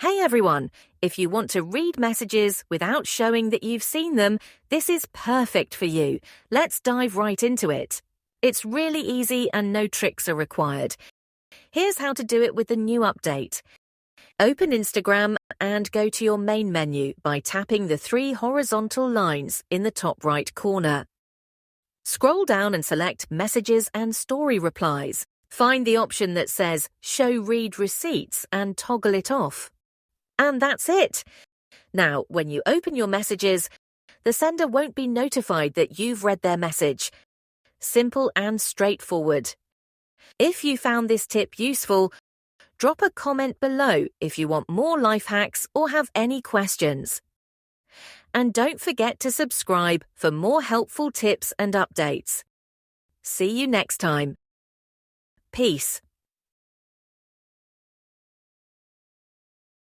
Hey everyone, if you want to read messages without showing that you've seen them, this is perfect for you. Let's dive right into it. It's really easy and no tricks are required. Here's how to do it with the new update. Open Instagram and go to your main menu by tapping the 3 horizontal lines in the top right corner. Scroll down and select Messages and Story Replies. Find the option that says Show Read Receipts and toggle it off. And that's it. Now, when you open your messages, the sender won't be notified that you've read their message. Simple and straightforward. If you found this tip useful, drop a comment below if you want more life hacks or have any questions. And don't forget to subscribe for more helpful tips and updates. See you next time. Peace.